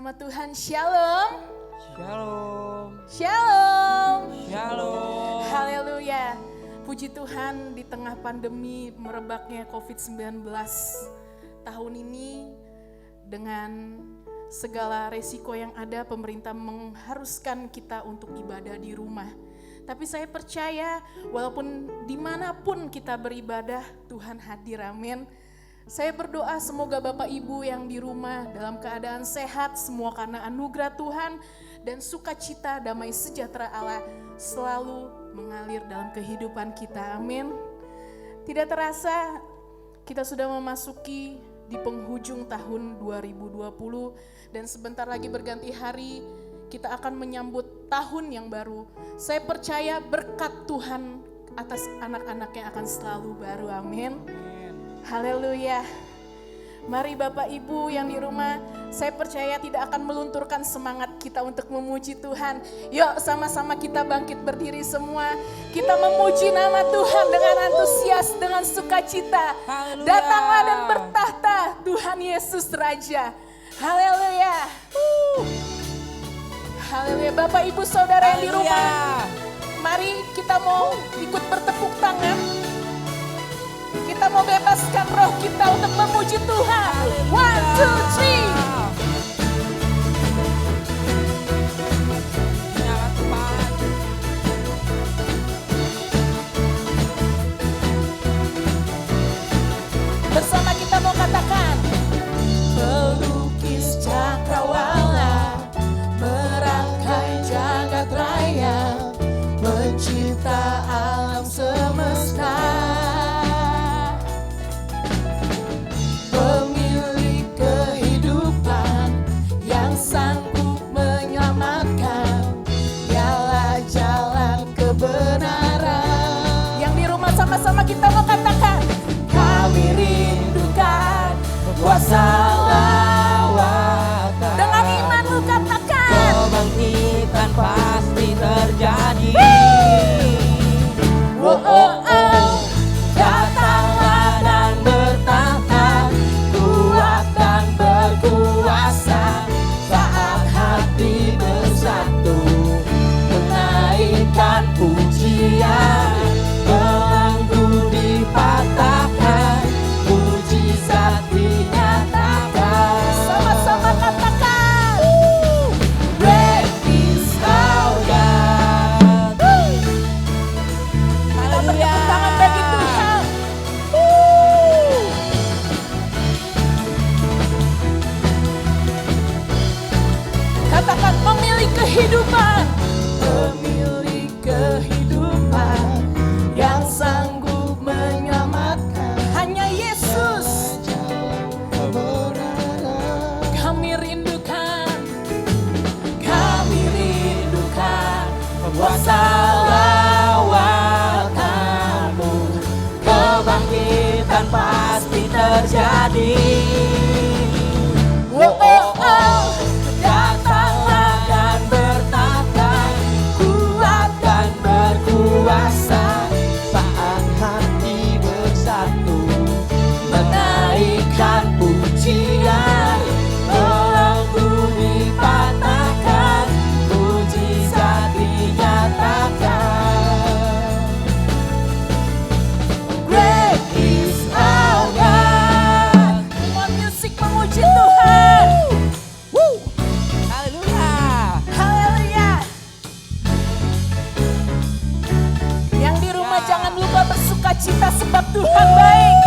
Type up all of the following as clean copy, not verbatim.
Nama Tuhan Shalom. Shalom. Shalom. Shalom. Haleluya. Puji Tuhan, di tengah pandemi merebaknya COVID-19 tahun ini, dengan segala resiko yang ada, pemerintah mengharuskan kita untuk ibadah di rumah. Tapi saya percaya walaupun dimanapun kita beribadah, Tuhan hadir, amin. Saya berdoa semoga Bapak Ibu yang di rumah dalam keadaan sehat semua karena anugerah Tuhan, dan sukacita damai sejahtera Allah selalu mengalir dalam kehidupan kita, amin. Tidak terasa kita sudah memasuki di penghujung tahun 2020 dan sebentar lagi berganti hari, kita akan menyambut tahun yang baru. Saya percaya berkat Tuhan atas anak-anak yang akan selalu baru, amin. Haleluya. Mari Bapak Ibu yang di rumah, saya percaya tidak akan melunturkan semangat kita untuk memuji Tuhan. Yuk sama-sama kita bangkit berdiri semua. Kita memuji nama Tuhan dengan antusias, dengan sukacita. Haleluya. Datanglah dan bertahta Tuhan Yesus Raja. Haleluya. Haleluya. Bapak Ibu Saudara yang di rumah, mari kita mau ikut bertepuk tangan. Kita mau bebaskan roh kita untuk memuji Tuhan. 1, 2, 3. Bersama kita mau katakan, pelukis cakrawala, merangkai jagat raya, pencipta alam semesta, pemilik kehidupan yang sanggup menyelamatkan, dialah jalan kebenaran. Yang di rumah sama-sama kita mau katakan, kami rindukan kuasa lawatan. Dengan imanmu katakan, kebangkitan pasti terjadi. Oh, oh, oh. Datanglah dan bertahta, kuat dan berkuasa, saat hati bersatu, menaikkan pujian, belenggu dipatahkan, mujizat dinyatakan. Sama-sama katakan, Great is our God. kita bertepuk tangan bagi Tuhan. Katakan, pemilik kehidupan, pemilik kehidupan yang sanggup menyelamatkan, hanya Yesus. Kami rindukan Kuasa lawatanmu, kebangkitan pasti terjadi. Oh, oh, oh. Datanglah dan bertahta, kuat dan berkuasa, saat hati bersatu, menaikkan pujian, belenggu dipatahkan, mujizat dinyatakan. Great is our God. Semua musik memuji Tuhan. Haleluya. Haleluya. Yang di rumah jangan lupa bersukacita sebab Tuhan baik.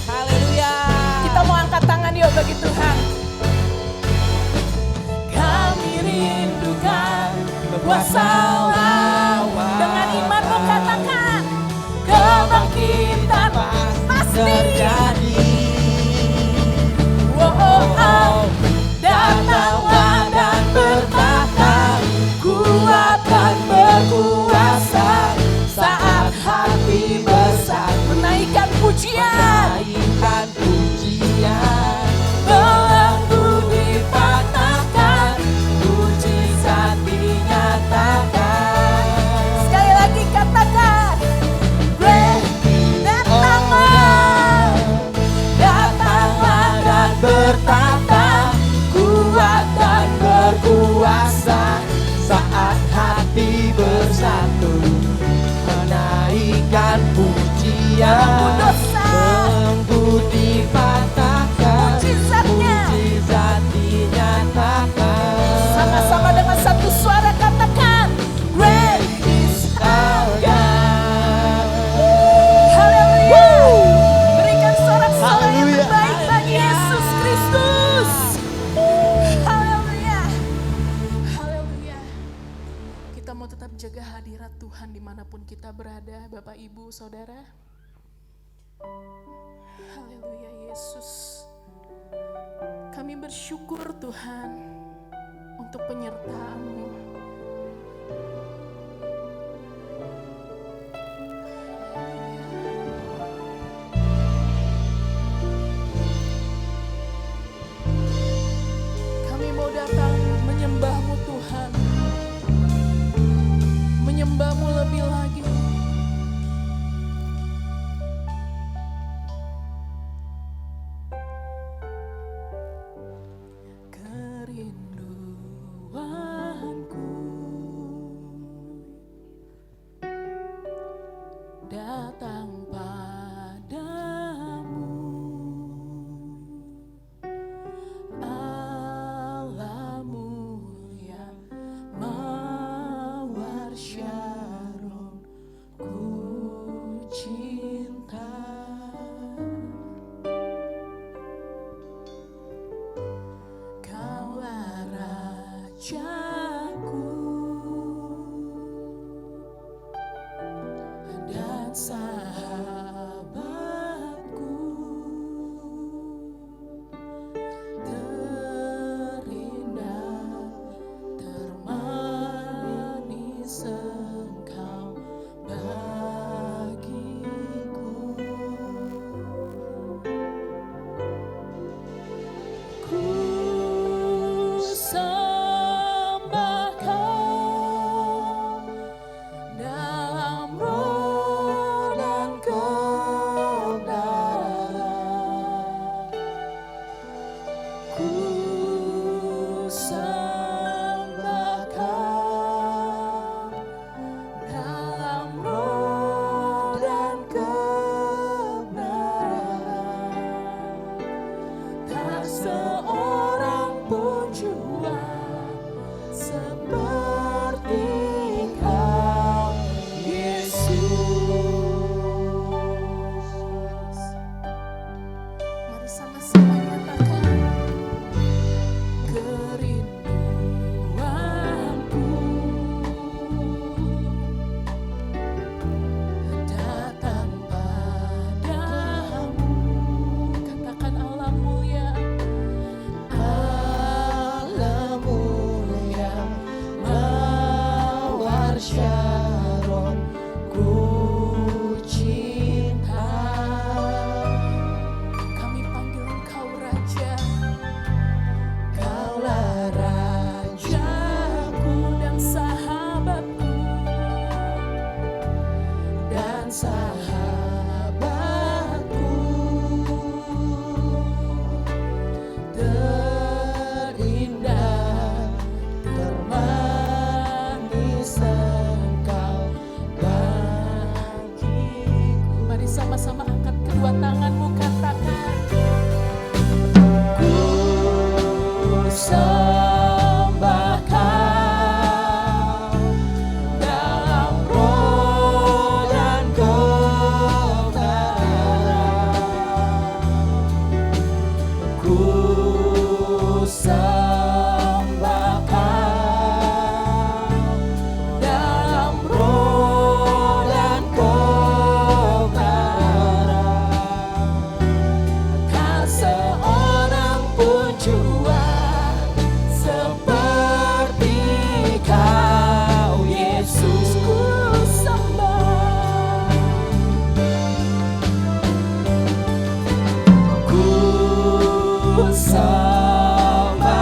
Haleluya. Kita mau angkat tangan yuk bagi Tuhan. Kami rindukan kuasa lawan. Dengan imanmu katakan, kebangkitan pasti terjadi. Oh, oh, oh. Datanglah dan bertahta, kuat dan berkuasa, saat hati bersatu, Menaikkan pujian, menaikkan pujian, belenggu dipatahkan, bertata, kuat dan berkuasa. Saat hati bersatu, menaikkan pujian, belenggu dipatahkan, mujizat dinyatakan. Sama-sama dengan satu suara katakan, Great is our God. Haleluya. Berikan sorak-sorai yang terbaik bagi Yesus Kristus. Haleluya. Haleluya. Kita mau tetap jaga hadirat Tuhan dimanapun kita berada, Bapak, Ibu, Saudara. Haleluya Yesus. Kami bersyukur Tuhan untuk penyertaan-Mu. Kami mau datang menyembah-Mu Tuhan, menyembah-Mu lebih lagi. Kerinduanku datang padamu, Allah mulia, Mawar Syarun, ku cinta. Kaulah Rajaku dan sahabatku, terindah, termanis Engkau bagiku. Ku sembah Kau dalam roh dan kebenaran. Ku sembah Kau dalam roh dan kebenaran. Tak seorang pun jua seperti Kau, Yesus. Mari sama-sama nyatakan, kerinduanku datang padamu. Katakan Allah mulia, Allah mulia, Mawar Syarun, ku cinta. Kami panggil Engkau Raja, Kaulah Rajaku dan sahabatku, dan sahabatku, terindah, termanis Engkau bagiku. Mari sama-sama angkat kedua tanganmu, katakan, ku sembah Kau dalam roh dan kebenaran. Ku sembah Kau dalam roh dan kebenaran. Tak seorang pun jua seperti Kau, Yesus. Ku sembah, ku sembah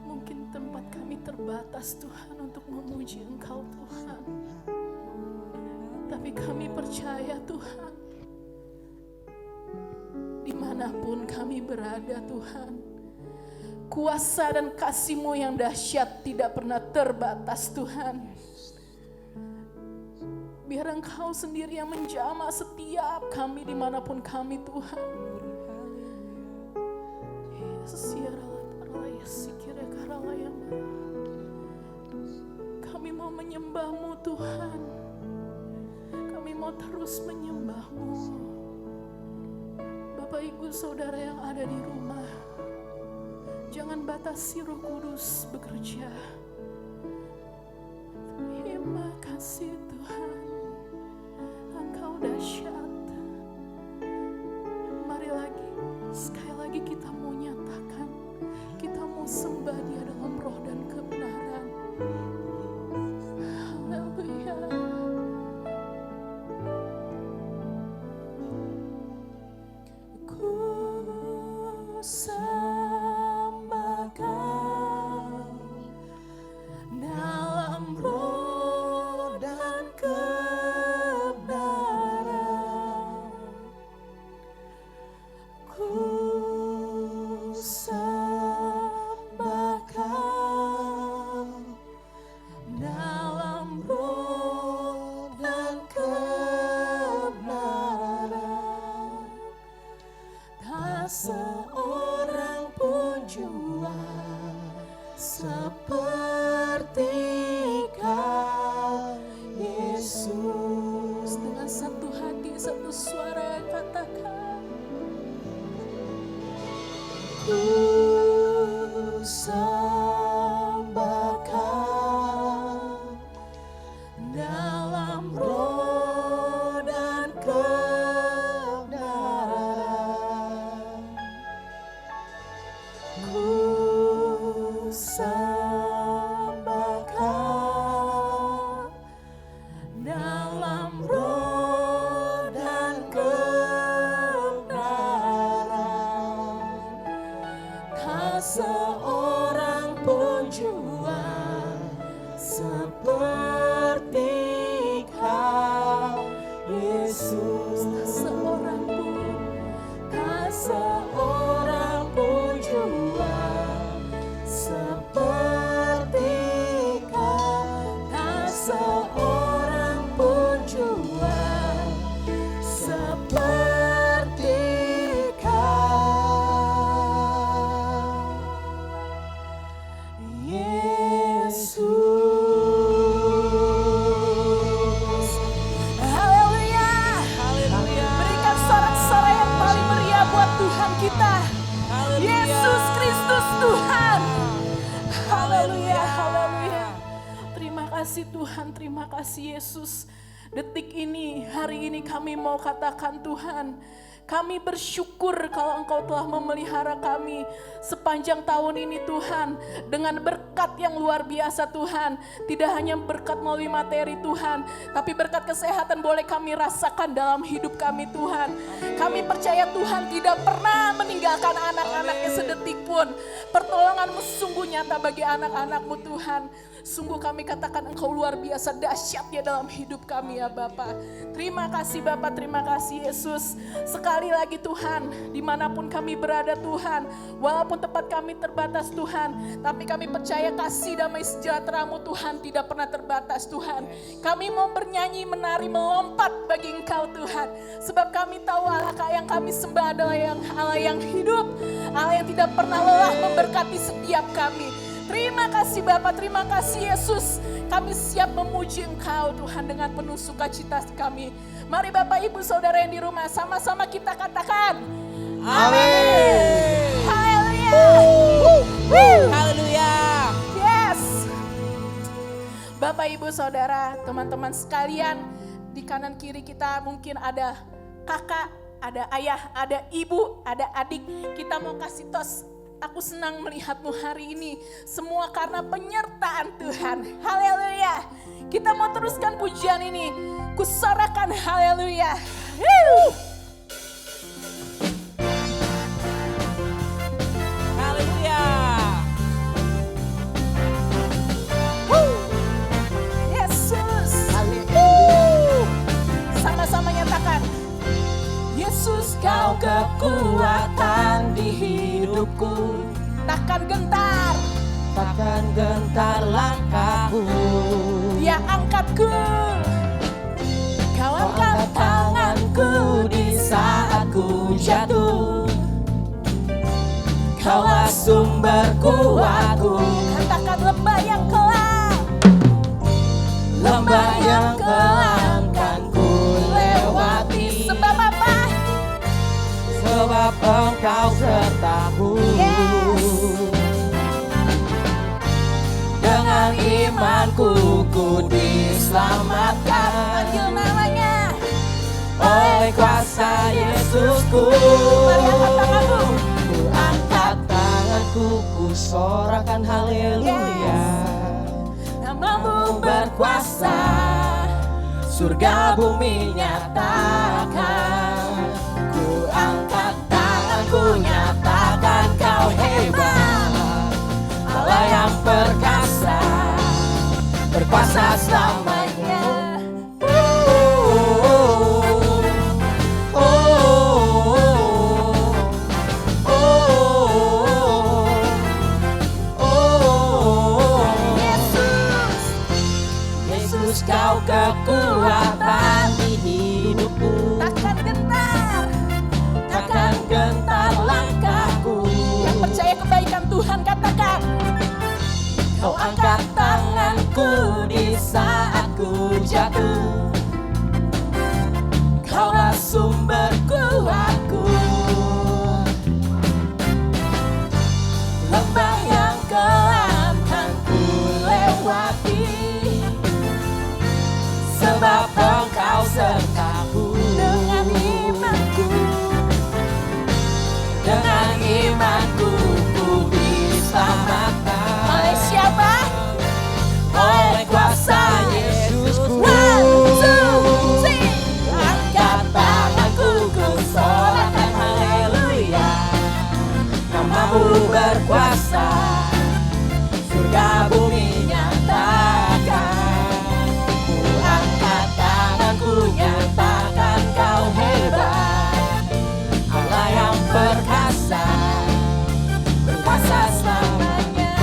Mungkin tempat kami terbatas Tuhan untuk memuji Engkau Tuhan. Tapi kami percaya Tuhan, dimanapun kami berada Tuhan, kuasa dan kasih-Mu yang dahsyat tidak pernah terbatas Tuhan. Biar Engkau sendiri yang menjamah setiap kami dimanapun kami Tuhan. Kami mau menyembah-Mu Tuhan. Kami mau terus menyembah-Mu. Bapak Ibu Saudara yang ada di rumah, jangan batasi Roh Kudus bekerja. Terima kasih Tuhan, Engkau dahsyat. Mari lagi, sekali lagi kita mau nyatakan, kita mau sembah Dia dalam roh dan kebenaran. Haleluya. Ku sembah Kau dalam roh dan kebenaran. Ku sembah Kau dalam roh dan kebenaran. Tak seorang pun jua seperti Kau, Yesus. Dengan satu hati, satu suara katakan, ku sembah Kau dalam roh dan kebenaran. Ku sembah Kau dalam roh dan kebenaran. Tak seorang pun jua seperti Kau, Yesus. Tak seorang pun jua seperti Kau. Tak seorang pun jua seperti Kau, Yesus. Haleluya. Berikan sorak-sorai yang paling meriah buat Tuhan kita, Yesus Kristus Tuhan. Haleluya, haleluya. Terima kasih Tuhan, terima kasih Yesus. Detik ini, hari ini kami mau katakan Tuhan, kami bersyukur kalau Engkau telah memelihara kami sepanjang tahun ini Tuhan. Dengan berkat yang luar biasa Tuhan. Tidak hanya berkat melalui materi Tuhan, tapi berkat kesehatan boleh kami rasakan dalam hidup kami Tuhan. Kami percaya Tuhan tidak pernah meninggalkan anak-anaknya sedetik pun. Pertolongan-Mu sungguh nyata bagi anak-anak-Mu Tuhan. Sungguh kami katakan Engkau luar biasa dahsyatnya dalam hidup kami ya Bapa. Terima kasih Bapa, terima kasih Yesus. Sekali lagi Tuhan, dimanapun kami berada Tuhan, walaupun tempat kami terbatas Tuhan, tapi kami percaya kasih damai sejahtera-Mu Tuhan tidak pernah terbatas Tuhan. Kami mau bernyanyi, menari, melompat bagi Engkau Tuhan. Sebab kami tahu Allah yang kami sembah adalah Allah yang hidup, Allah yang tidak pernah lelah memberkati setiap kami. Terima kasih Bapa, terima kasih Yesus. Kami siap memuji Engkau Tuhan dengan penuh sukacita kami. Mari Bapak Ibu Saudara yang di rumah, sama-sama kita katakan amin. Haleluya. Haleluya. Yes. Bapak Ibu Saudara, teman-teman sekalian, di kanan kiri kita mungkin ada kakak, ada ayah, ada ibu, ada adik. Kita mau kasih tos. Aku senang melihatmu hari ini. Semua karena penyertaan Tuhan. Haleluya. Kita mau teruskan pujian ini. Kusorakan haleluya. Haleluya. Yesus. Sama-sama nyatakan. Yesus kau kekuatan di hidupku. Takkan gentar. Takkan gentar langkahku. Dia angkatku. Kau angkat tanganku di saat ku jatuh. Kaulah sumber kuatku. Katakan lembah yang kelam. Lembah yang kelam kan ku lewati. Sebab apa? Sebab Engkau sertaku. Yes. Dengan imanku ku diselamatkan. Panggil namanya. Oleh kuasa Yesusku. Mari angkat tanganmu. Ku angkat tanganku, ku sorakan haleluya. Namamu berkuasa. Surga bumi nyatakan. Ku angkat tanganku, nyatakan kau hebat. Allah yang perkasa, berkuasa selamanya. Yesus, kau kekuatan di hidupku. Takkan gentar. Takkan gentar langkahku. Yang percaya kebaikan Tuhan katakan. Kau angkat tanganku di saat ku jatuh. Kaulah sumber kuatku. Lembah yang kelam kan ku lewati. Sebab Engkau sertaku. Dengan imanku. Dengan imanku ku diselamatkan. Oleh siapa? Oleh kuasa Yesusku. 1, 2, 3. Angkat tanganku, ku sorakan haleluya. Namamu berkuasa, surga bumi nyatakan. Ku angkat tanganku, nyatakan kau hebat. Allah yang perkasa, berkuasa selamanya.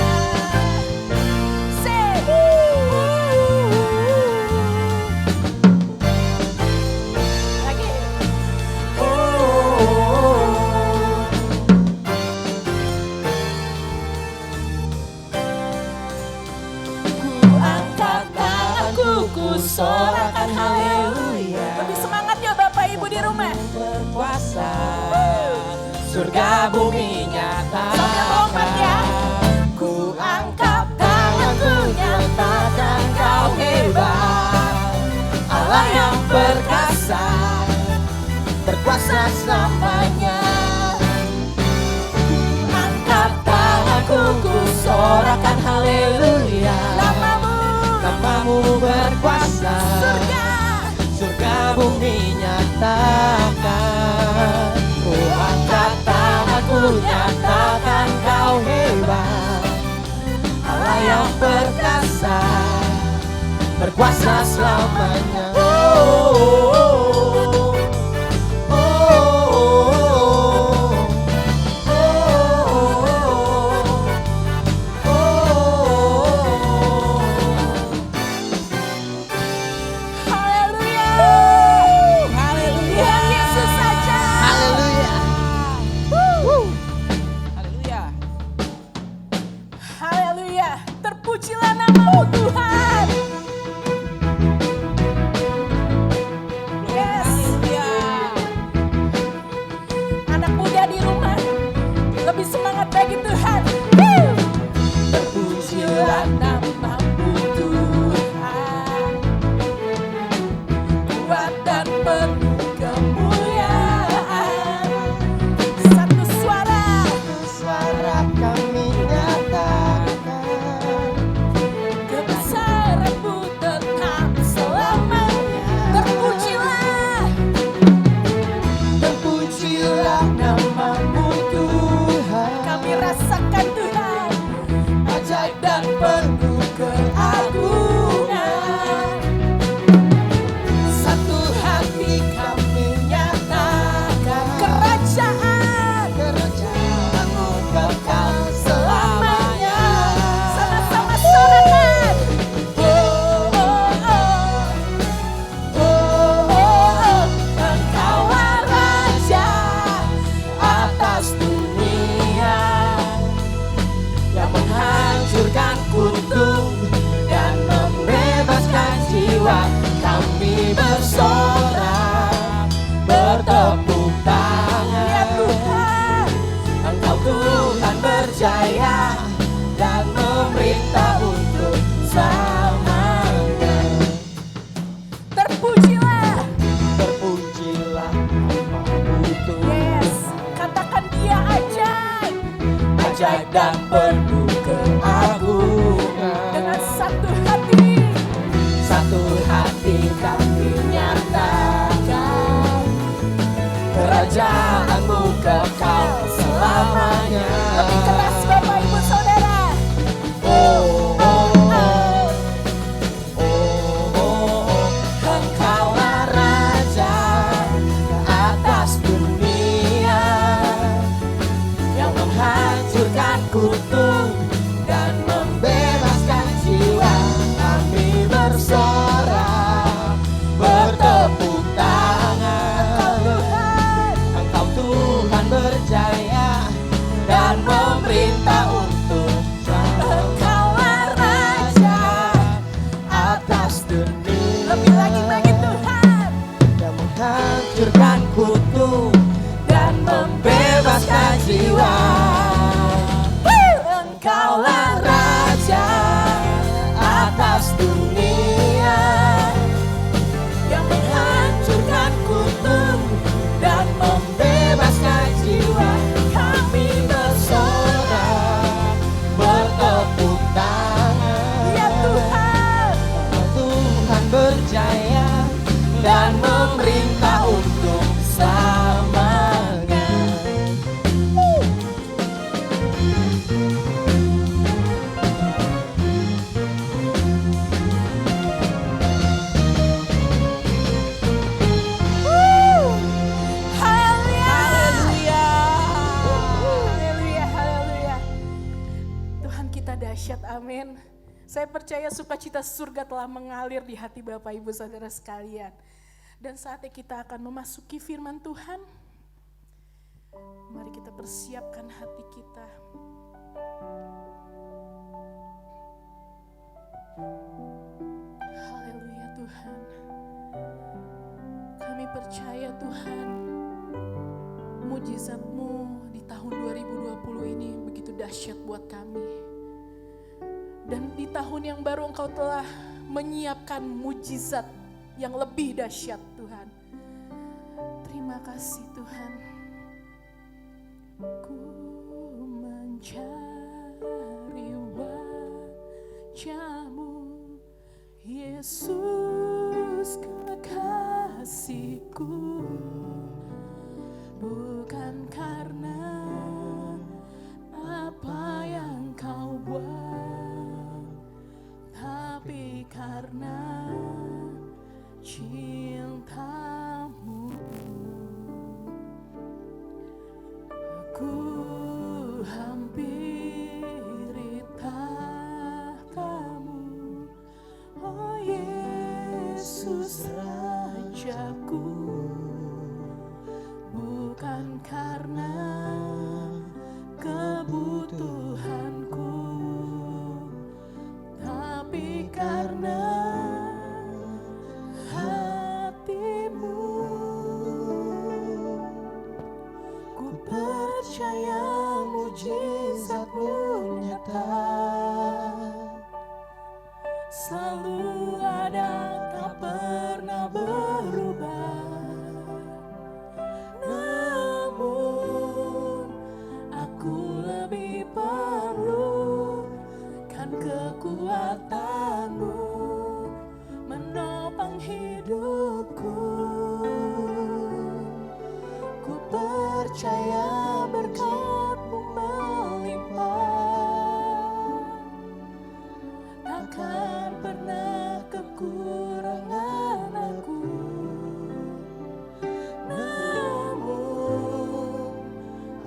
Say. Lagi. Ku angkat tanganku, ku sorakan haleluya. Lebih semangat ya Bapak Ibu di rumah. Berkuasa, surga bumi Sambil melompat ya. nyatakan. Ku angkat tanganku, nyatakan kau hebat. Allah yang perkasa, berkuasa selamanya. Angkat tanganku, ku sorakan haleluya. Namamu berkuasa, surga bumi nyatakan. Ku angkat tanganku, nyatakan kau hebat. Allah yang perkasa, berkuasa selamanya. Haleluya. Haleluya. Tuhan Yesus saja. Haleluya. Haleluya. Haleluya. Terpujilah namamu Tuhan. Yes. Haleluya. Anak muda di rumah. Lebih semangat bagi Tuhan. Terpujilah namamu Tuhan. Kuat dan penuh kemuliaan. Satu suara. suara kami nyatakan. Kebesaran-Mu tetap ajaib dan penuh keagungan. Dengan satu hati kami nyatakan kerajaanmu kekal selamanya. lebih keras Bapak Ibu Saudara. Engkaulah Raja atas dunia yang menghancurkan kutuk dan membebaskan jiwa. Kami bersorak, bertepuk tangan. Engkau Tuhan berjaya dan memerintah untuk Engkaulah Raja atas dunia. Lebih lagi Tuhan. Yang menghancurkan kutuk dan membebaskan jiwa. Engkaulah Raja atas dunia yang menghancurkan kutuk dan membebaskan jiwa. Kami bersorak, bertepuk tangan. Ya Tuhan. Tuhan berjaya dan memerintah untuk selamanya. Haleluya. Tuhan kita dahsyat, amin. Saya percaya sukacita surga telah mengalir di hati Bapak Ibu Saudara sekalian. Dan saatnya kita akan memasuki firman Tuhan. Mari kita persiapkan hati kita. Haleluya Tuhan. Kami percaya Tuhan, mujizat-Mu di tahun 2020 ini begitu dahsyat buat kami. Dan di tahun yang baru Engkau telah menyiapkan mujizat yang lebih dahsyat Tuhan. Terima kasih Tuhan. Ku mencari wajah-Mu, Yesus kekasihku. Bukan karena apa yang Kau buat, tapi karena cinta-Mu. Ku hampiri tahta-Mu, oh Yesus Rajaku. Bukan karena kebutuhanku, tapi karena hati-Mu. Ku percaya mujizat-Mu nyata, selalu ada, tak pernah berubah. Namun aku lebih perlu kan kekuatan-Mu menopang hidupku. Ku percaya berkat-Mu melimpah, takkan pernah kekurangan aku. Namun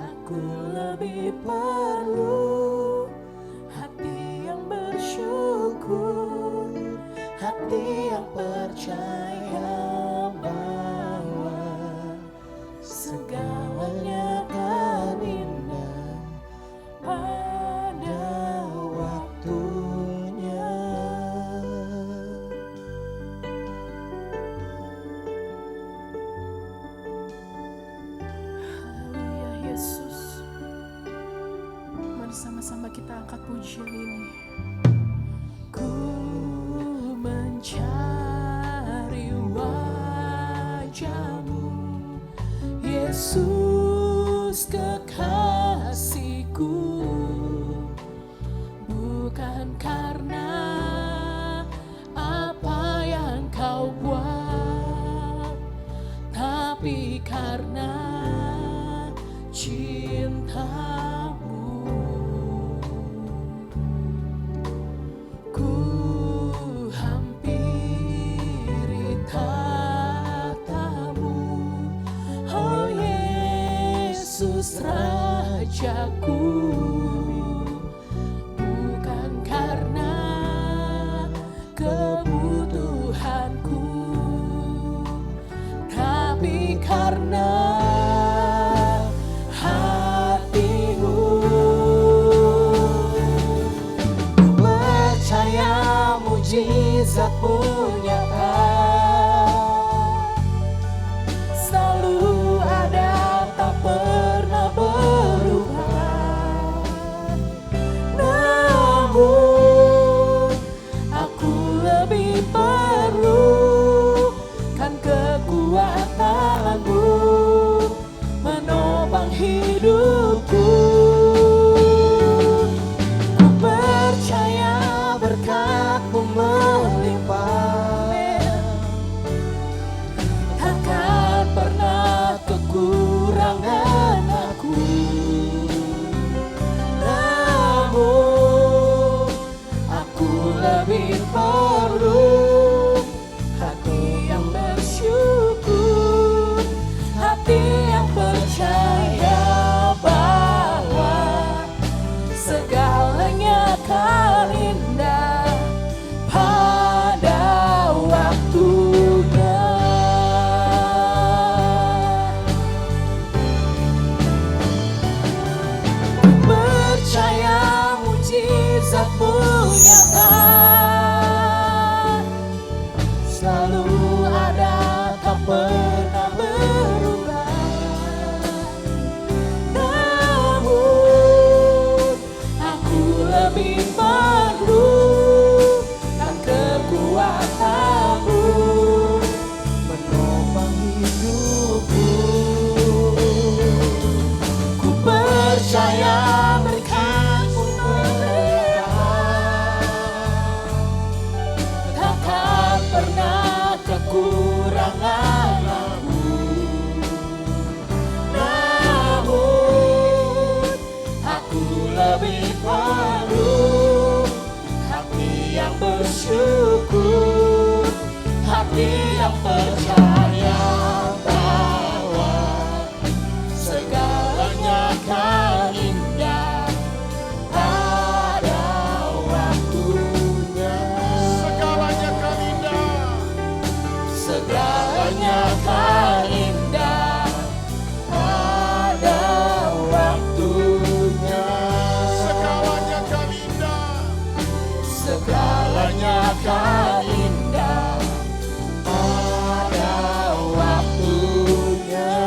aku lebih perlu hati yang bersyukur, hati yang percaya bahwa segalanya akan indah pada waktunya. Haleluya Yesus. Mari sama-sama kita angkat pujian ini. Ku mencari wajah-Mu, Yesus kekasihku. tapi karena cintamu ku hampiri tatamu, oh Yesus Rajaku. Bukan karena kebutuhanku, tapi karena hatimu. Ku percaya mujizatmu nyata, selalu ada, tak pernah berubah. Namun aku lebih perlukan kekuatanmu menopang hidupku. Ku percaya berkat-Mu melimpah, takkan pernah kekurangan aku. Namun aku lebih perlu hati yang bersyukur, hati yang percaya bahwa segalanya akan indah pada waktunya. Ku percaya mujizat-Mu nyata, selalu ada, tak pernah berubah. Namun aku lebih perlukan kekuatan-Mu menopang hidupku. Ku percaya berkat-Mu melimpah, takkan pernah kekurangan aku. Namun aku lebih perlu hati yang bersyukur, hati yang percaya bahwa segalanya akan indah pada waktunya. Segalanya akan indah. Segalanya akan indah pada waktunya. Segalanya akan indah. Segalanya akan indah pada waktunya.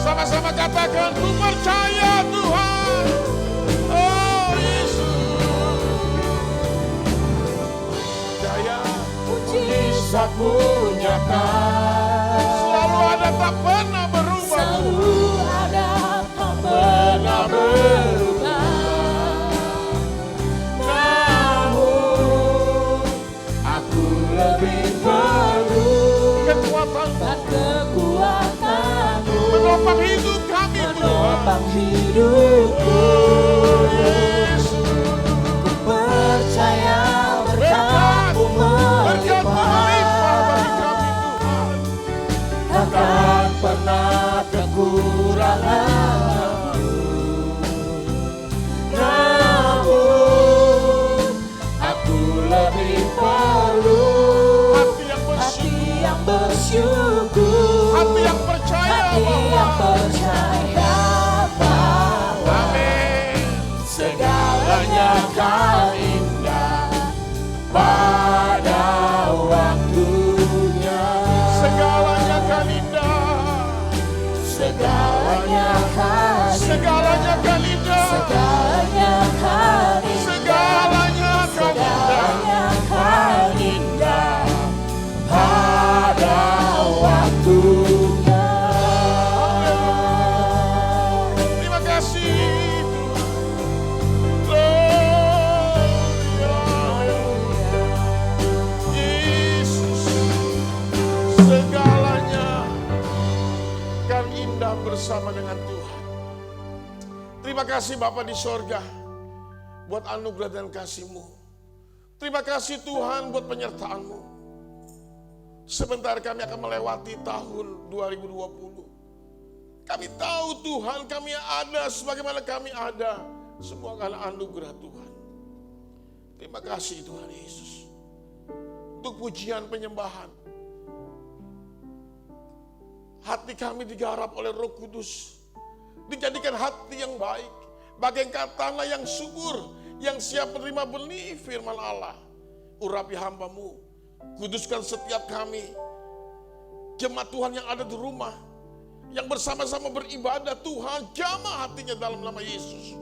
Sama-sama katakan, ku percaya Tuhan. Oh Yesus, percaya Mujizat-Mu nyata, selalu ada, tak pernah berubah. selalu ada, tak pernah berubah. Namun aku lebih perlu Kekuatan dan kekuatan lapang hidupku. Ku percaya berkat-Mu melimpah, takkan pernah kekurangan. Namun aku lebih perlu hati yang bersyukur, hati yang percaya bahwa Amin. segalanya kan indah pada waktunya. Segalanya kan indah, Segalanya kan segalanya kan indah, Segalanya kan indah, segalanya kan indah. segalanya kan indah pada waktunya. Terima kasih Tuhan. Yesus, segalanya kan indah bersama dengan Tuhan. Terima kasih Bapa di sorga buat anugerah dan kasih-Mu. Terima kasih Tuhan buat penyertaan-Mu. Sebentar kami akan melewati tahun 2020. Kami tahu Tuhan kami ada sebagaimana kami ada. Semua karena anugerah Tuhan. Terima kasih Tuhan Yesus. Untuk pujian penyembahan. Hati kami digarap oleh Roh Kudus. Dijadikan hati yang baik. Bagaikan tanah yang subur. Yang siap menerima benih firman Allah. Urapi hamba-Mu. Kuduskan setiap kami. Jemaat Tuhan yang ada di rumah. Yang bersama-sama beribadah, Tuhan jamah hatinya dalam nama Yesus.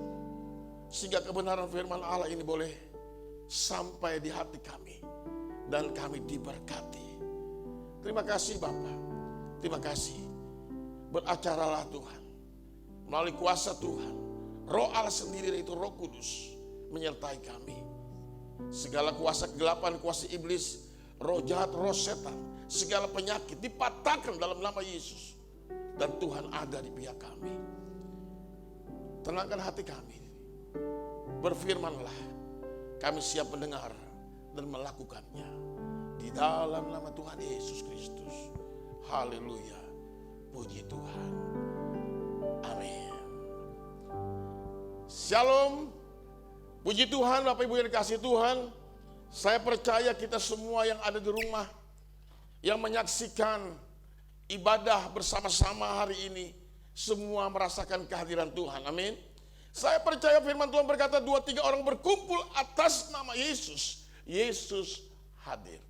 Sehingga kebenaran firman Allah ini boleh sampai di hati kami. Dan kami diberkati. Terima kasih Bapa. Terima kasih. Beracaralah Tuhan. Melalui kuasa Tuhan. Roh Allah sendiri yaitu Roh Kudus menyertai kami. Segala kuasa kegelapan, kuasa iblis, roh jahat, roh setan, segala penyakit dipatahkan dalam nama Yesus. Dan Tuhan ada di pihak kami. Tenangkan hati kami. Berfirmanlah. Kami siap mendengar dan melakukannya. Di dalam nama Tuhan Yesus Kristus. Haleluya. Puji Tuhan. Amin. Shalom. Puji Tuhan Bapak Ibu yang dikasihi Tuhan. Saya percaya kita semua yang ada di rumah. Yang menyaksikan ibadah bersama-sama hari ini. Semua merasakan kehadiran Tuhan. Amin. Saya percaya firman Tuhan berkata 2-3 orang berkumpul atas nama Yesus. Yesus hadir.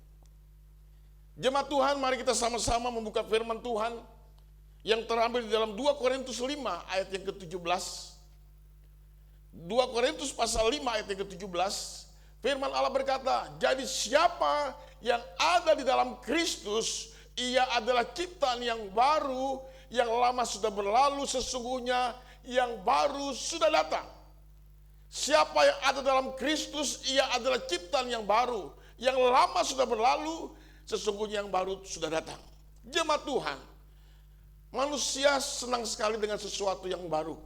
Jemaat Tuhan, mari kita sama-sama membuka firman Tuhan. Yang terambil di dalam 2 Korintus 5 ayat yang ke-17. 2 Korintus pasal 5 ayat yang ke-17. Firman Allah berkata, jadi siapa yang ada di dalam Kristus, ia adalah ciptaan yang baru, yang lama sudah berlalu, sesungguhnya yang baru sudah datang. Siapa yang ada dalam Kristus, ia adalah ciptaan yang baru, yang lama sudah berlalu, sesungguhnya yang baru sudah datang. Jemaat Tuhan, manusia senang sekali dengan sesuatu yang baru.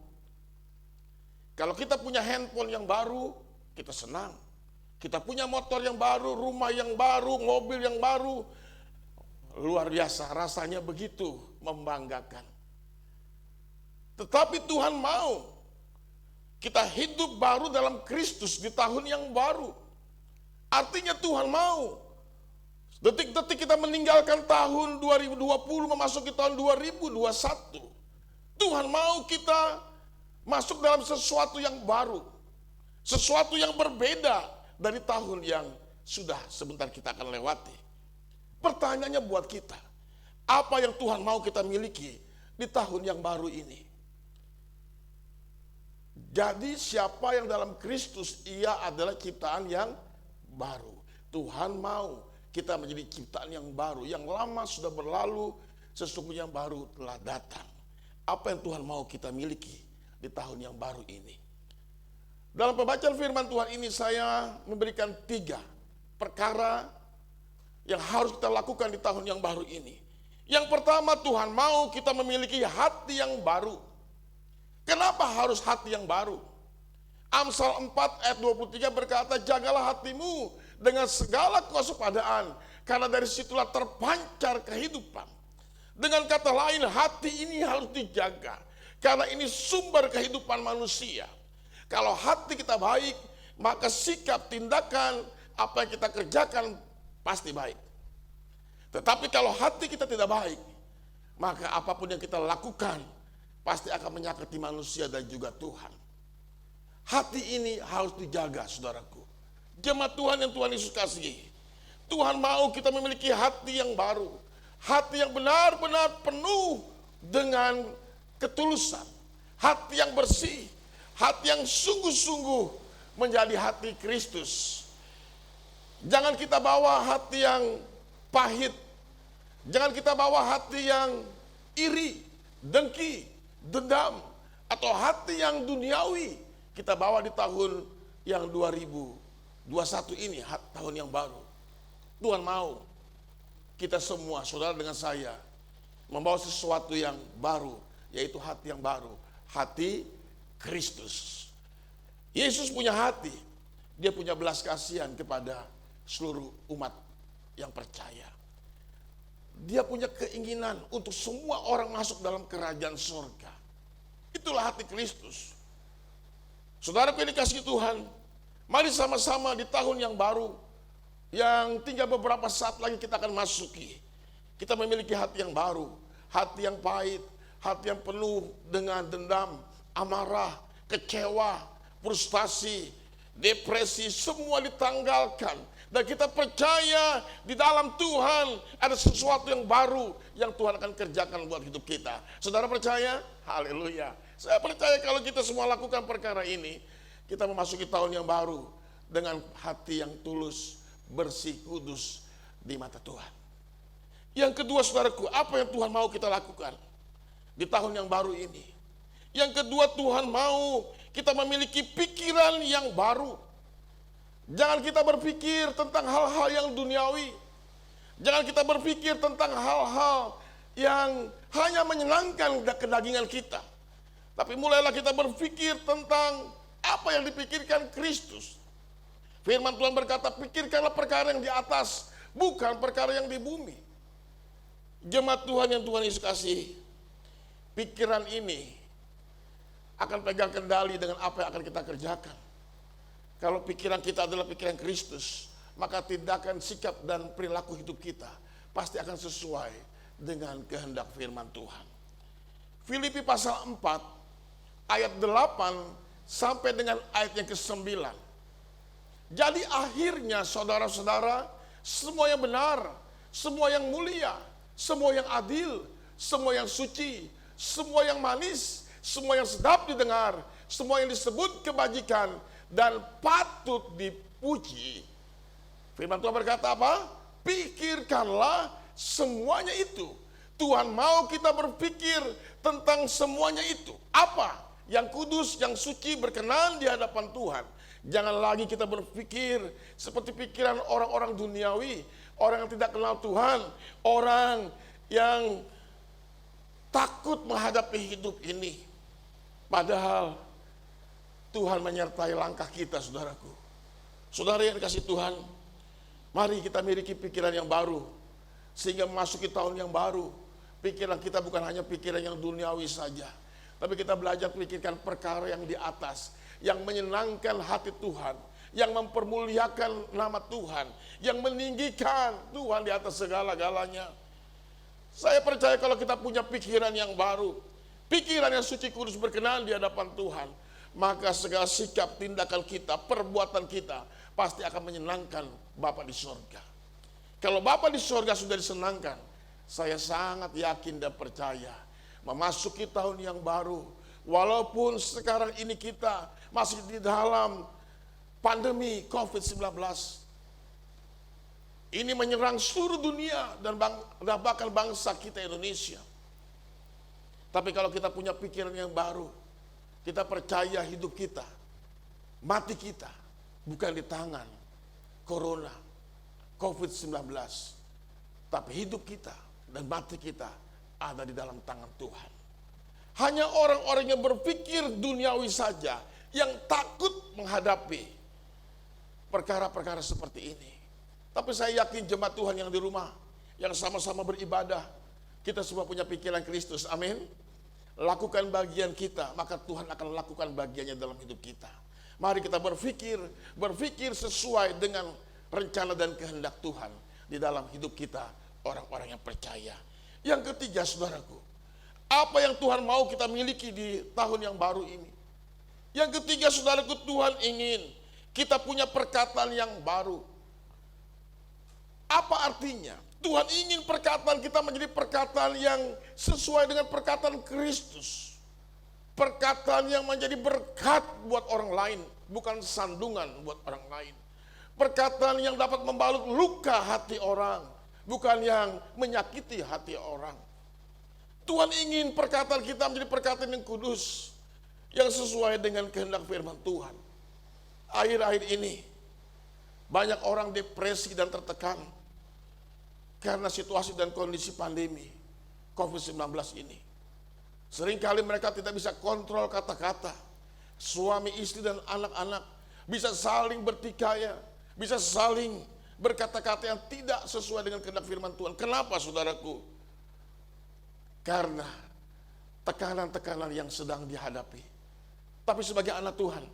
Kalau kita punya handphone yang baru, kita senang. Kita punya motor yang baru, rumah yang baru, mobil yang baru. Luar biasa, rasanya begitu membanggakan. Tetapi Tuhan mau kita hidup baru dalam Kristus di tahun yang baru. Artinya Tuhan mau detik-detik kita meninggalkan tahun 2020 memasuki tahun 2021. Tuhan mau kita masuk dalam sesuatu yang baru. Sesuatu yang berbeda dari tahun yang sudah sebentar kita akan lewati. Pertanyaannya buat kita, apa yang Tuhan mau kita miliki di tahun yang baru ini? Jadi siapa yang dalam Kristus, ia adalah ciptaan yang baru. Tuhan mau kita menjadi ciptaan yang baru. Yang lama sudah berlalu, sesungguhnya yang baru telah datang. Apa yang Tuhan mau kita miliki di tahun yang baru ini? Dalam pembacaan firman Tuhan ini saya memberikan 3 perkara yang harus kita lakukan di tahun yang baru ini. Yang pertama, Tuhan mau kita memiliki hati yang baru. Kenapa harus hati yang baru? Amsal 4 ayat 23 berkata, jagalah hatimu dengan segala kewaspadaan, karena dari situlah terpancar kehidupan. Dengan kata lain, hati ini harus dijaga, karena ini sumber kehidupan manusia. Kalau hati kita baik, maka sikap, tindakan, apa yang kita kerjakan pasti baik. Tetapi kalau hati kita tidak baik, maka apapun yang kita lakukan pasti akan menyakiti manusia dan juga Tuhan. Hati ini harus dijaga, saudaraku. Jemaat Tuhan yang Tuhan Yesus kasihi, Tuhan mau kita memiliki hati yang baru, hati yang benar-benar penuh dengan ketulusan, hati yang bersih, hati yang sungguh-sungguh menjadi hati Kristus. Jangan kita bawa hati yang pahit, jangan kita bawa hati yang iri, dengki, dendam, atau hati yang duniawi. Kita bawa di tahun yang 2021 ini, tahun yang baru. Tuhan mau kita semua, saudara dengan saya, membawa sesuatu yang baru, yaitu hati yang baru, hati Kristus. Yesus punya hati, dia punya belas kasihan kepada seluruh umat yang percaya. Dia punya keinginan untuk semua orang masuk dalam kerajaan surga. Itulah hati Kristus. Saudara yang dikasihi Tuhan, mari sama-sama di tahun yang baru, yang tinggal beberapa saat lagi kita akan masuki. Kita memiliki hati yang baru, hati yang pahit, hati yang penuh dengan dendam, amarah, kecewa, frustasi, depresi, semua ditanggalkan. Dan kita percaya di dalam Tuhan ada sesuatu yang baru yang Tuhan akan kerjakan buat hidup kita. Saudara percaya? Haleluya. Saya percaya kalau kita semua lakukan perkara ini, kita memasuki tahun yang baru dengan hati yang tulus, bersih, kudus di mata Tuhan. Yang kedua, saudaraku, apa yang Tuhan mau kita lakukan di tahun yang baru ini? Yang kedua, Tuhan mau kita memiliki pikiran yang baru. Jangan kita berpikir tentang hal-hal yang duniawi. Jangan kita berpikir tentang hal-hal yang hanya menyenangkan kedagingan kita. Tapi mulailah kita berpikir tentang apa yang dipikirkan Kristus. Firman Tuhan berkata, pikirkanlah perkara yang di atas, bukan perkara yang di bumi. Jemaat Tuhan yang Tuhan Yesus kasihi, pikiran ini akan pegang kendali dengan apa yang akan kita kerjakan. Kalau pikiran kita adalah pikiran Kristus, maka tindakan, sikap, dan perilaku hidup kita pasti akan sesuai dengan kehendak firman Tuhan. Filipi pasal 4, ayat 8 sampai dengan ayat yang ke-9. Jadi akhirnya saudara-saudara, semua yang benar, semua yang mulia, semua yang adil, semua yang suci, semua yang manis, semua yang sedap didengar, semua yang disebut kebajikan dan patut dipuji. Firman Tuhan berkata apa? Pikirkanlah semuanya itu. Tuhan mau kita berpikir tentang semuanya itu. Apa? Yang kudus, yang suci, berkenan di hadapan Tuhan. Jangan lagi kita berpikir seperti pikiran orang-orang duniawi, orang yang tidak kenal Tuhan, orang yang takut menghadapi hidup ini. Padahal Tuhan menyertai langkah kita, saudaraku. Saudara yang dikasihi Tuhan, mari kita miliki pikiran yang baru. Sehingga memasuki tahun yang baru, pikiran kita bukan hanya pikiran yang duniawi saja. Tapi kita belajar pikirkan perkara yang di atas, yang menyenangkan hati Tuhan, yang mempermuliakan nama Tuhan, yang meninggikan Tuhan di atas segala-galanya. Saya percaya kalau kita punya pikiran yang baru, pikiran yang suci kudus berkenan di hadapan Tuhan, maka segala sikap, tindakan kita, perbuatan kita pasti akan menyenangkan Bapa di surga. Kalau Bapa di surga sudah disenangkan, saya sangat yakin dan percaya memasuki tahun yang baru, walaupun sekarang ini kita masih di dalam pandemi COVID-19, ini menyerang seluruh dunia dan bahkan bangsa kita Indonesia. Tapi kalau kita punya pikiran yang baru, kita percaya hidup kita, mati kita bukan di tangan corona, COVID-19. Tapi hidup kita dan mati kita ada di dalam tangan Tuhan. Hanya orang-orang yang berpikir duniawi saja yang takut menghadapi perkara-perkara seperti ini. Tapi saya yakin jemaat Tuhan yang di rumah, yang sama-sama beribadah, kita semua punya pikiran Kristus, amin. Lakukan bagian kita, maka Tuhan akan lakukan bagiannya dalam hidup kita. Mari kita berpikir sesuai dengan rencana dan kehendak Tuhan di dalam hidup kita, orang-orang yang percaya. Yang ketiga, saudaraku, apa yang Tuhan mau kita miliki di tahun yang baru ini? Yang ketiga, saudaraku, Tuhan ingin kita punya perkataan yang baru. Apa artinya? Tuhan ingin perkataan kita menjadi perkataan yang sesuai dengan perkataan Kristus. Perkataan yang menjadi berkat buat orang lain, bukan sandungan buat orang lain. Perkataan yang dapat membalut luka hati orang, bukan yang menyakiti hati orang. Tuhan ingin perkataan kita menjadi perkataan yang kudus, yang sesuai dengan kehendak firman Tuhan. Akhir-akhir ini, banyak orang depresi dan tertekan karena situasi dan kondisi pandemi COVID-19 ini. Seringkali mereka tidak bisa kontrol kata-kata. Suami, istri, dan anak-anak bisa saling bertikaian, bisa saling berkata-kata yang tidak sesuai dengan kehendak firman Tuhan. Kenapa, saudaraku? Karena tekanan-tekanan yang sedang dihadapi. Tapi sebagai anak Tuhan,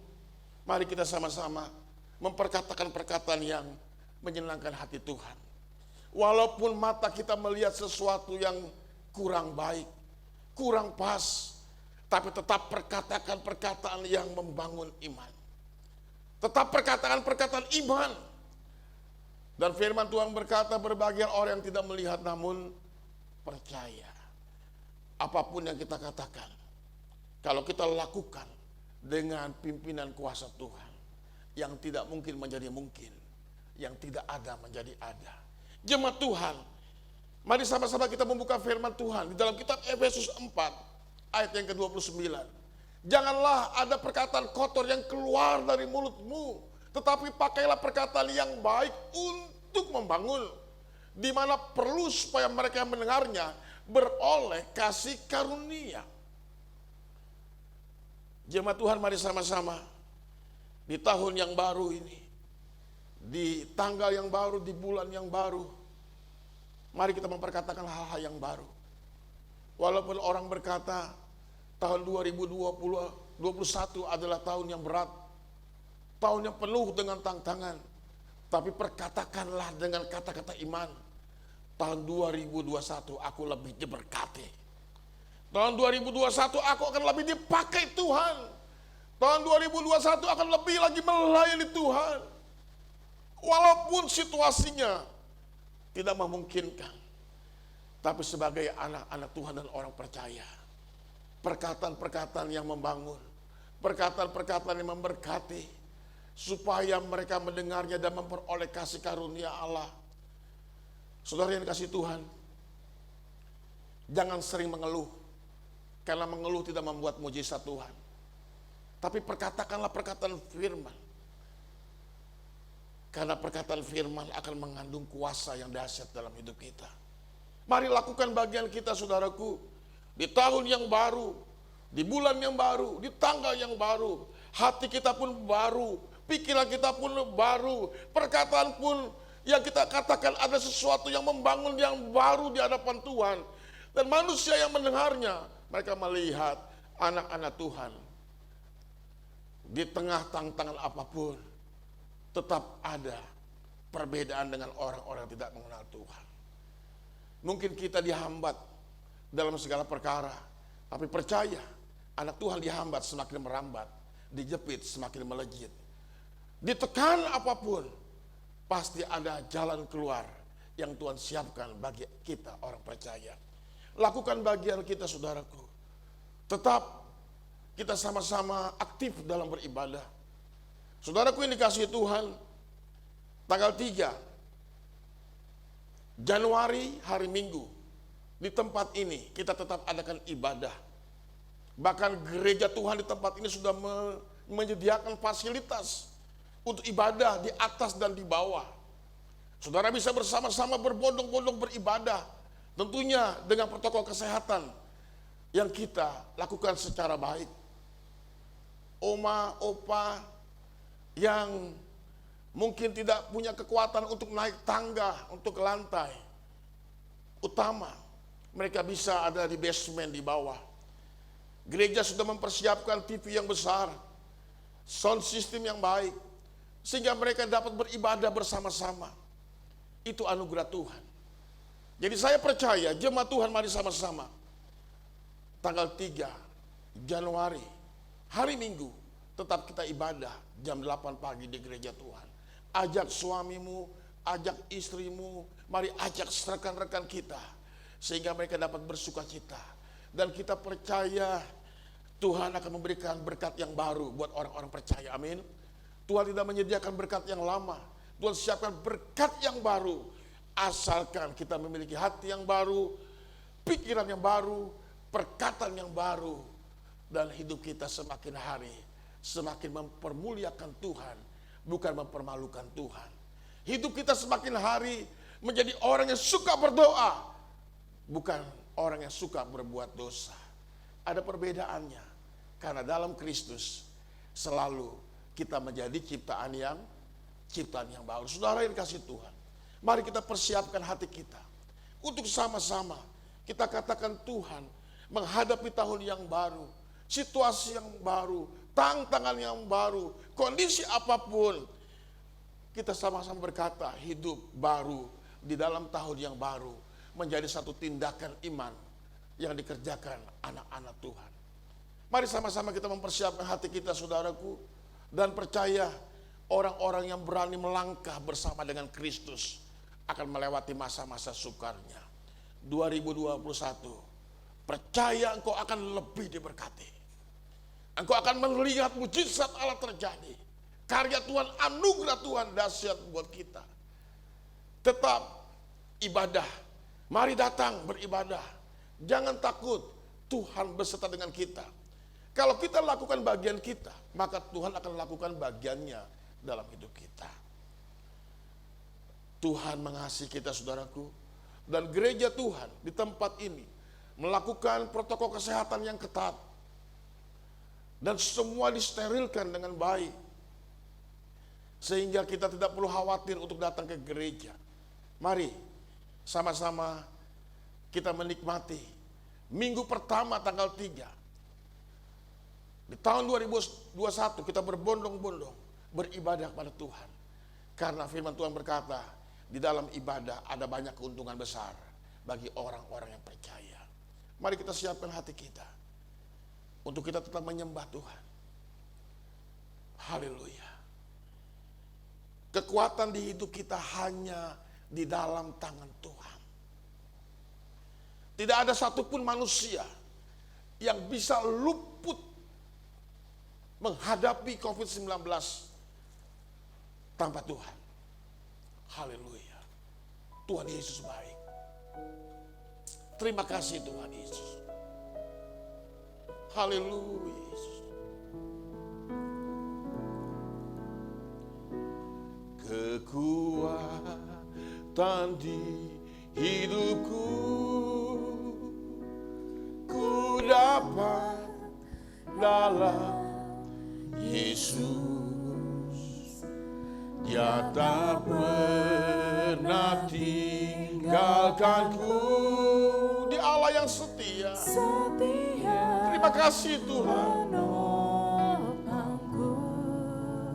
mari kita sama-sama memperkatakan perkataan yang menyenangkan hati Tuhan. Walaupun mata kita melihat sesuatu yang kurang baik, kurang pas, tapi tetap perkatakan perkataan yang membangun iman. Tetap perkataan-perkataan iman. Dan firman Tuhan berkata, berbahagia orang yang tidak melihat namun percaya. Apapun yang kita katakan, kalau kita lakukan dengan pimpinan kuasa Tuhan, yang tidak mungkin menjadi mungkin, yang tidak ada menjadi ada. Jemaat Tuhan, mari sama-sama kita membuka firman Tuhan di dalam kitab Efesus 4 ayat yang ke-29. Janganlah ada perkataan kotor yang keluar dari mulutmu, tetapi pakailah perkataan yang baik untuk membangun, di mana perlu supaya mereka yang mendengarnya beroleh kasih karunia. Jemaat Tuhan, mari sama-sama di tahun yang baru ini, di tanggal yang baru, di bulan yang baru, mari kita memperkatakan hal-hal yang baru. Walaupun orang berkata tahun 2021 adalah tahun yang berat, tahun yang penuh dengan tantangan, tapi perkatakanlah dengan kata-kata iman. Tahun 2021 aku lebih diberkati. Tahun 2021 aku akan lebih dipakai Tuhan. Tahun 2021 akan lebih lagi melayani Tuhan. Walaupun situasinya tidak memungkinkan, tapi sebagai anak-anak Tuhan dan orang percaya, perkataan-perkataan yang membangun, perkataan-perkataan yang memberkati, supaya mereka mendengarnya dan memperoleh kasih karunia Allah. Saudara yang dikasihi Tuhan, jangan sering mengeluh, karena mengeluh tidak membuat mujizat Tuhan. Tapi perkatakanlah perkataan firman, karena perkataan firman akan mengandung kuasa yang dahsyat dalam hidup kita. Mari lakukan bagian kita, saudaraku, di tahun yang baru, di bulan yang baru, di tanggal yang baru. Hati kita pun baru, pikiran kita pun baru, perkataan pun yang kita katakan ada sesuatu yang membangun yang baru di hadapan Tuhan. Dan manusia yang mendengarnya, mereka melihat anak-anak Tuhan di tengah tantangan apapun, tetap ada perbedaan dengan orang-orang yang tidak mengenal Tuhan. Mungkin kita dihambat dalam segala perkara, tapi percaya, anak Tuhan dihambat semakin merambat, dijepit semakin melejit. Ditekan apapun, pasti ada jalan keluar yang Tuhan siapkan bagi kita orang percaya. Lakukan bagian kita, saudaraku. Tetap kita sama-sama aktif dalam beribadah. Saudaraku yang dikasihi Tuhan, tanggal 3 Januari hari Minggu, di tempat ini kita tetap adakan ibadah. Bahkan gereja Tuhan di tempat ini sudah menyediakan fasilitas untuk ibadah di atas dan di bawah. Saudara bisa bersama-sama berbondong-bondong beribadah, tentunya dengan protokol kesehatan. yang kita lakukan secara baik. Oma, opa yang mungkin tidak punya kekuatan untuk naik tangga, untuk ke lantai utama. Mereka bisa ada di basement di bawah. Gereja sudah mempersiapkan TV yang besar, sound system yang baik, sehingga mereka dapat beribadah bersama-sama. Itu anugerah Tuhan. Jadi saya percaya jemaat Tuhan, mari sama-sama tanggal 3 Januari, hari Minggu, tetap kita ibadah jam 8 pagi di gereja Tuhan. Ajak suamimu, ajak istrimu, mari ajak rekan-rekan kita, sehingga mereka dapat bersuka cita. Dan kita percaya Tuhan akan memberikan berkat yang baru buat orang-orang percaya, amin. Tuhan tidak menyediakan berkat yang lama, Tuhan siapkan berkat yang baru, asalkan kita memiliki hati yang baru, pikiran yang baru, perkataan yang baru, dan hidup kita semakin hari semakin mempermuliakan Tuhan, bukan mempermalukan Tuhan. Hidup kita semakin hari menjadi orang yang suka berdoa, bukan orang yang suka berbuat dosa. Ada perbedaannya, karena dalam Kristus selalu kita menjadi ciptaan yang baru. Saudara yang kasih Tuhan, mari kita persiapkan hati kita untuk sama-sama kita katakan, Tuhan, menghadapi tahun yang baru, situasi yang baru, tantangan yang baru, kondisi apapun, kita sama-sama berkata hidup baru di dalam tahun yang baru menjadi satu tindakan iman yang dikerjakan anak-anak Tuhan. Mari sama-sama kita mempersiapkan hati kita, saudaraku, dan percaya orang-orang yang berani melangkah bersama dengan Kristus akan melewati masa-masa sukarnya. 2021, percaya engkau akan lebih diberkati. Engkau akan melihat mujizat Allah terjadi. Karya Tuhan, anugerah Tuhan dahsyat buat kita. Tetap ibadah. Mari datang beribadah. Jangan takut, Tuhan beserta dengan kita. Kalau kita lakukan bagian kita, maka Tuhan akan lakukan bagiannya dalam hidup kita. Tuhan mengasihi kita, saudaraku. Dan gereja Tuhan di tempat ini melakukan protokol kesehatan yang ketat. Dan semua disterilkan dengan baik. Sehingga kita tidak perlu khawatir untuk datang ke gereja. Mari sama-sama kita menikmati minggu pertama tanggal 3. Di tahun 2021 kita berbondong-bondong beribadah kepada Tuhan. Karena firman Tuhan berkata, di dalam ibadah ada banyak keuntungan besar bagi orang-orang yang percaya. Mari kita siapkan hati kita untuk kita tetap menyembah Tuhan. Haleluya. Kekuatan di hidup kita hanya di dalam tangan Tuhan. Tidak ada satupun manusia yang bisa luput menghadapi COVID-19 tanpa Tuhan. Haleluya. Tuhan Yesus baik. Terima kasih Tuhan Yesus. Haleluya Yesus. Kekuatan di hidupku, ku dapat dalam Yesus. Dia tak pernah tinggalkanku. Di Allah yang setia. Terima kasih Tuhan.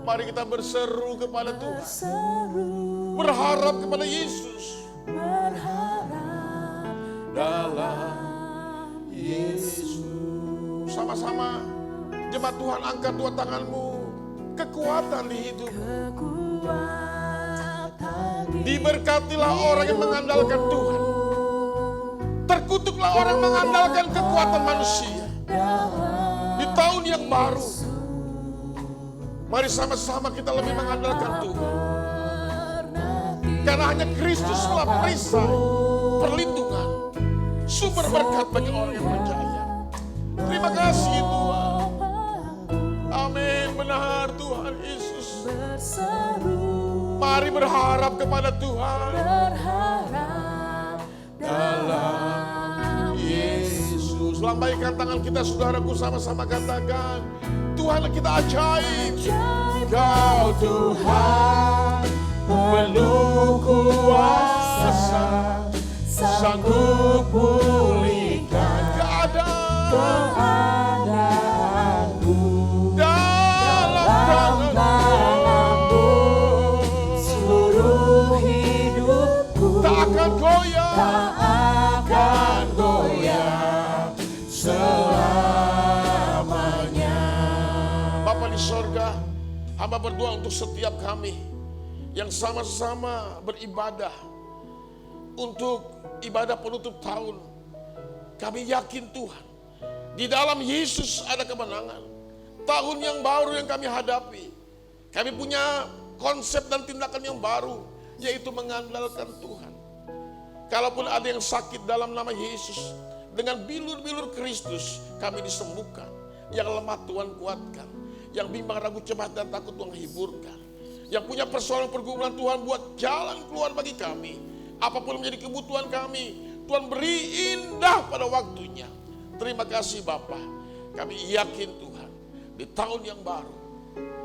Mari kita berseru kepada Tuhan. Berharap kepada Yesus. Dalam Yesus. Sama-sama jemaat Tuhan, angkat dua tanganmu. Kekuatan di hidupmu. Diberkatilah orang yang mengandalkan Tuhan. Terkutuklah orang mengandalkan kekuatan manusia. Di tahun yang baru, mari sama-sama kita lebih mengandalkan Tuhan. Karena hanya Kristus telah perisai perlindungan, sumber berkat bagi orang yang percaya. Terima kasih Tuhan. Amin. Benar Tuhan Yesus. Mari berharap kepada Tuhan. Dalam Yesus Lambaikan tangan kita saudaraku, sama-sama katakan, Tuhan kita ajaib. Kau Tuhan penuh kuasa, sanggup pulihkan keadaanku. Dalam tangan-Mu seluruh hidupku tak akan goyah, selamanya. Bapa di sorga, hamba berdoa untuk setiap kami yang sama-sama beribadah untuk ibadah penutup tahun. Kami yakin Tuhan, di dalam Yesus ada kemenangan. Tahun yang baru yang kami hadapi, kami punya konsep dan tindakan yang baru, yaitu mengandalkan Tuhan. Kalaupun ada yang sakit, dalam nama Yesus, dengan bilur-bilur Kristus kami disembuhkan. Yang lemah Tuhan kuatkan, yang bimbang, ragu, cemas dan takut Tuhan hiburkan. Yang punya persoalan pergumulan, Tuhan buat jalan keluar bagi kami. Apapun menjadi kebutuhan kami, Tuhan beri indah pada waktunya. Terima kasih Bapa. Kami yakin Tuhan, di tahun yang baru,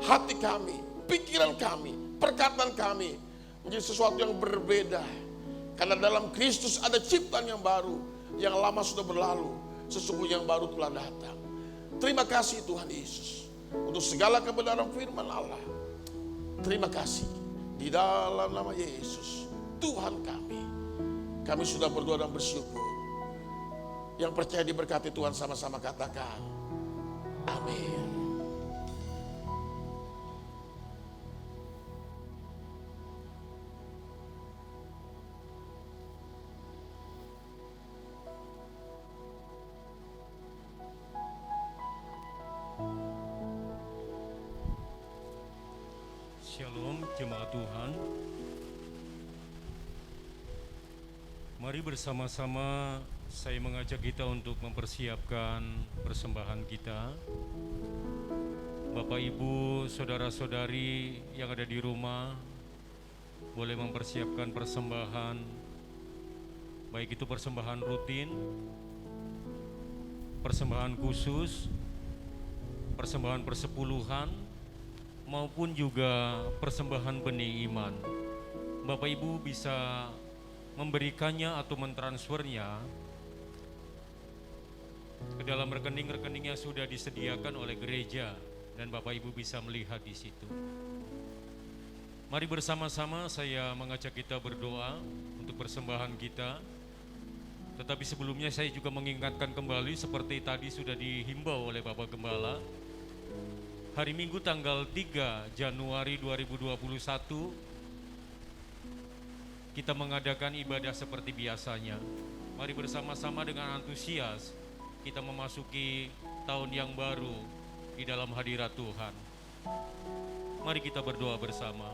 hati kami, pikiran kami, perkataan kami menjadi sesuatu yang berbeda. Karena dalam Kristus ada ciptaan yang baru, yang lama sudah berlalu, sesungguhnya yang baru telah datang. Terima kasih Tuhan Yesus untuk segala kebenaran firman Allah. Terima kasih di dalam nama Yesus Tuhan kami. Kami sudah berdoa dan bersyukur. Yang percaya diberkati Tuhan sama-sama katakan amin. Shalom jemaat Tuhan. Mari bersama-sama saya mengajak kita untuk mempersiapkan persembahan kita. Bapak, Ibu, saudara-saudari yang ada di rumah boleh mempersiapkan persembahan, baik itu persembahan rutin, persembahan khusus, persembahan persepuluhan, maupun juga persembahan benih iman. Bapak Ibu bisa memberikannya atau mentransfernya ke dalam rekening-rekening yang sudah disediakan oleh gereja, dan Bapak Ibu bisa melihat di situ. Mari bersama-sama saya mengajak kita berdoa untuk persembahan kita. Tetapi sebelumnya saya juga mengingatkan kembali seperti tadi sudah dihimbau oleh Bapak Gembala. Hari Minggu tanggal 3 Januari 2021 kita mengadakan ibadah seperti biasanya. Mari bersama-sama dengan antusias kita memasuki tahun yang baru di dalam hadirat Tuhan. Mari kita berdoa bersama.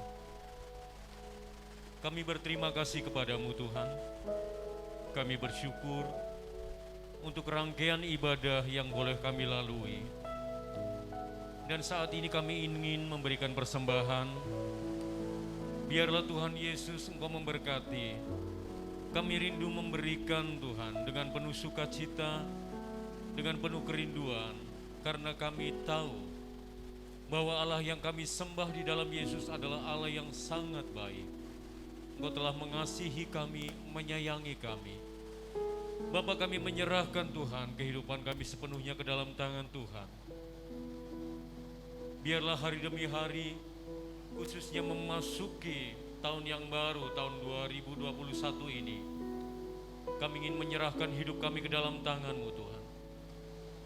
Kami berterima kasih kepadamu Tuhan. Kami bersyukur untuk rangkaian ibadah yang boleh kami lalui. Dan saat ini kami ingin memberikan persembahan. Biarlah Tuhan Yesus Engkau memberkati. Kami rindu memberikan Tuhan dengan penuh sukacita, dengan penuh kerinduan, karena kami tahu bahwa Allah yang kami sembah di dalam Yesus adalah Allah yang sangat baik. Engkau telah mengasihi kami, menyayangi kami. Bapa, kami menyerahkan Tuhan kehidupan kami sepenuhnya ke dalam tangan Tuhan. Biarlah hari demi hari, khususnya memasuki tahun yang baru, tahun 2021 ini, kami ingin menyerahkan hidup kami ke dalam tangan-Mu Tuhan.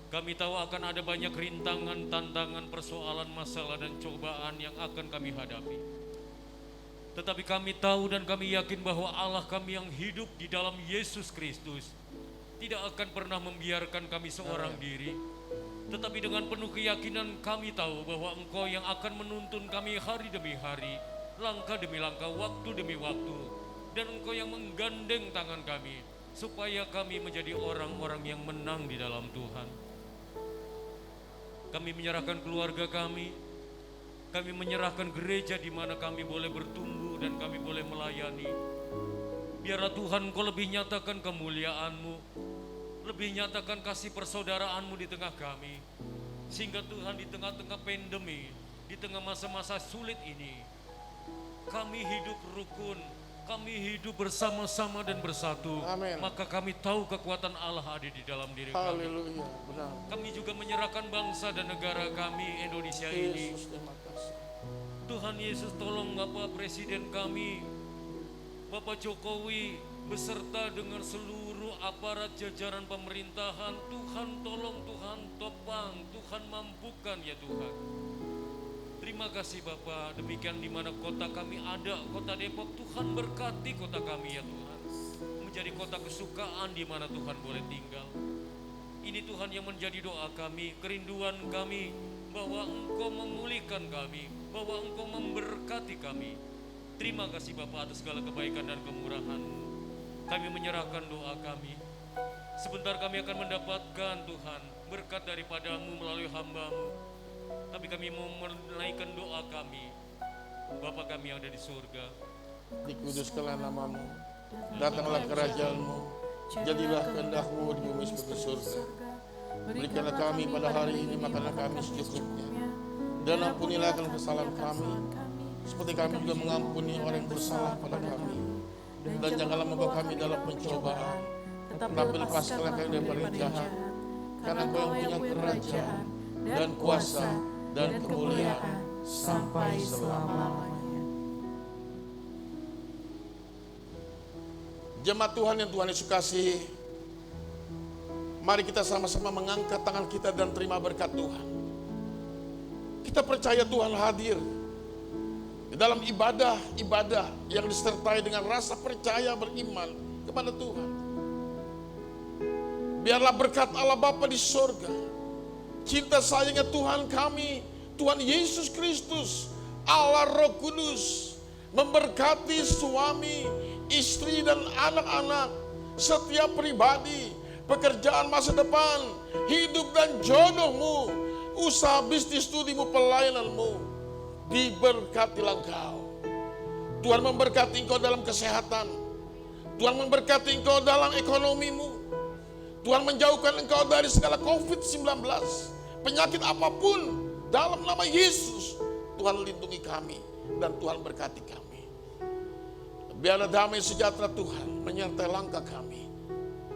Kami tahu akan ada banyak rintangan, tantangan, persoalan, masalah, dan cobaan yang akan kami hadapi. Tetapi kami tahu dan kami yakin bahwa Allah kami yang hidup di dalam Yesus Kristus tidak akan pernah membiarkan kami seorang diri. Tetapi dengan penuh keyakinan kami tahu bahwa Engkau yang akan menuntun kami hari demi hari, langkah demi langkah, waktu demi waktu. Dan Engkau yang menggandeng tangan kami, supaya kami menjadi orang-orang yang menang di dalam Tuhan. Kami menyerahkan keluarga kami menyerahkan gereja di mana kami boleh bertumbuh dan kami boleh melayani. Biarlah Tuhan Engkau lebih nyatakan kemuliaan-Mu. Lebih nyatakan kasih persaudaraan-Mu di tengah kami. Sehingga Tuhan di tengah-tengah pandemi, di tengah masa-masa sulit ini, kami hidup rukun, kami hidup bersama-sama dan bersatu. Amin. Maka kami tahu kekuatan Allah ada di dalam diri kami. Haleluya, benar. Kami juga menyerahkan bangsa dan negara kami Indonesia ini. Yesus, terima kasih. Tuhan Yesus, tolong Bapak Presiden kami, Bapak Jokowi, beserta dengan seluruh aparat jajaran pemerintahan. Tuhan tolong, Tuhan topang, Tuhan mampukan ya Tuhan. Terima kasih Bapak, demikian di mana kota kami ada, kota Depok, Tuhan berkati kota kami ya Tuhan. Menjadi kota kesukaan di mana Tuhan boleh tinggal. Ini Tuhan yang menjadi doa kami, kerinduan kami, bahwa Engkau memulihkan kami, bahwa Engkau memberkati kami. Terima kasih Bapak atas segala kebaikan dan kemurahan-Mu. Kami menyerahkan doa kami. Sebentar kami akan mendapatkan Tuhan berkat daripada-Mu melalui hamba-Mu. Tapi kami mau menaikkan doa kami. Bapa kami yang ada di surga, Dikuduskanlah nama-Mu, datanglah kerajaan-Mu, jadilah kehendak-Mu di bumi seperti surga. Berikanlah kami pada hari ini makanan kami secukupnya, dan ampunilah akan kesalahan kami, seperti kami juga mengampuni orang yang bersalah pada kami. Dan janganlah membawa kami dalam pencobaan, tetapi lepaskanlah kami daripada yang jahat. Karena Engkau yang punya kerajaan dan kuasa dan kemuliaan sampai selama-lamanya. Jemaat Tuhan yang Tuhan Yesus kasihi, mari kita sama-sama mengangkat tangan kita dan terima berkat Tuhan. Kita percaya Tuhan hadir di dalam ibadah yang disertai dengan rasa percaya beriman kepada Tuhan. Biarlah berkat Allah Bapa di surga, cinta sayangnya Tuhan kami, Tuhan Yesus Kristus, Allah Roh Kudus, memberkati suami, istri dan anak-anak, setiap pribadi, pekerjaan masa depan, hidup dan jodohmu, usaha bisnis studimu, pelayananmu, diberkatilah engkau. Tuhan memberkati engkau dalam kesehatan, Tuhan memberkati engkau dalam ekonomimu, Tuhan menjauhkan engkau dari segala COVID-19, penyakit apapun, dalam nama Yesus. Tuhan lindungi kami dan Tuhan berkati kami. Biarlah damai sejahtera Tuhan menyertai langkah kami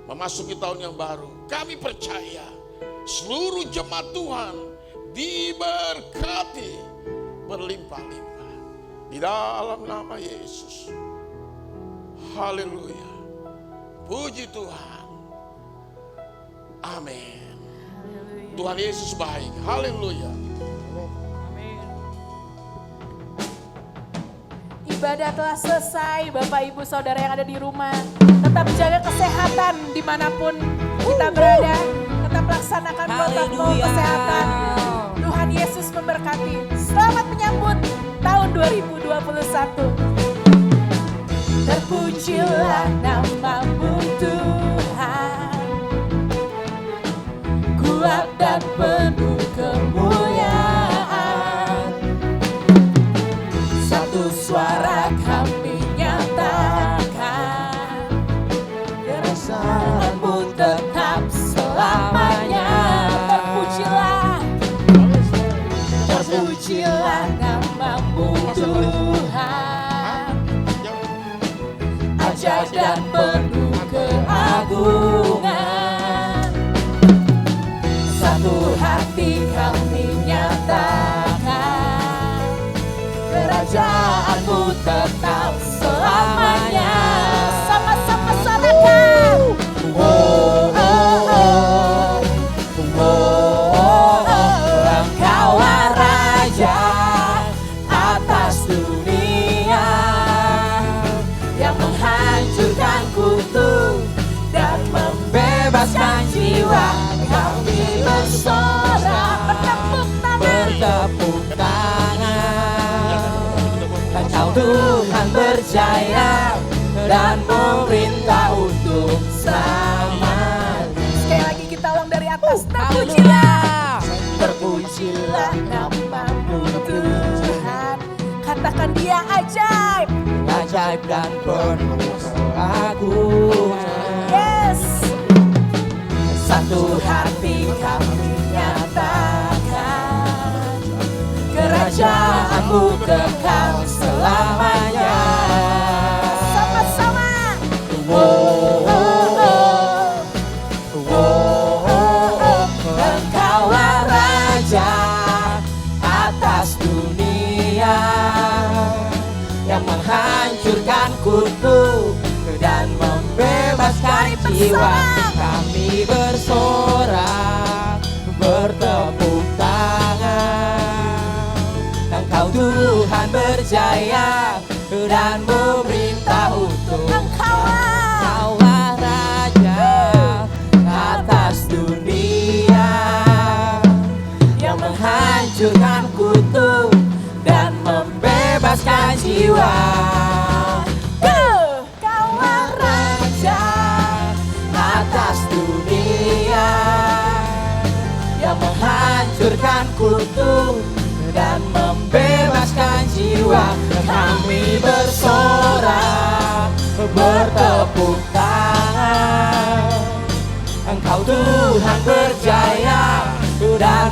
memasuki tahun yang baru. Kami percaya seluruh jemaat Tuhan diberkati berlimpah-limpah di dalam nama Yesus. Haleluya. Puji Tuhan. Amin. Tuhan Yesus baik. Haleluya. Ibadah telah selesai, Bapak Ibu Saudara yang ada di rumah. Tetap jaga kesehatan dimanapun kita berada. Tetap laksanakan protokol kesehatan. Tuhan Yesus memberkati. Selamat menyambut tahun 2021. Terpujilah nama-Mu Tuhan, kuat dan penuh kemuliaan. Satu suara kami nyatakan, kerajaan-Mu tetap selamanya. Terpujilah nama-Mu Tuhan, ajaib dan penuh keagungan. Satu hati kami nyatakan, kerajaan-Mu tetap selamanya. Sama-sama sorakan. Oh, oh, oh. Engkaulah Raja atas dunia, yang menghancurkan kutuk dan membebaskan jiwa. Kami bersorak, bertepuk tangan. Engkau Tuhan berjaya dan memerintah untuk selamat. Sekali lagi kita ulang dari atas. Terpujilah, terpujilah nama-Mu Tuhan. Katakan Dia ajaib, ajaib dan penuh keagungan. Yes. satu hati kami nyatakan, kerajaanmu kekal selamanya. Sama-sama. Engkaulah Raja atas dunia, yang menghancurkan kutuk dan membebaskan jiwa. Kami bersorak, bertepuk tangan. Engkau Tuhan berjaya dan memerintah untuk Engkaulah Raja atas dunia, yang menghancurkan kutuk dan membebaskan jiwa. Engkaulah Raja atas dunia, yang menghancurkan kutuk dan membebaskan jiwa. Kami bersorak, bertepuk tangan. Engkau Tuhan berjaya dan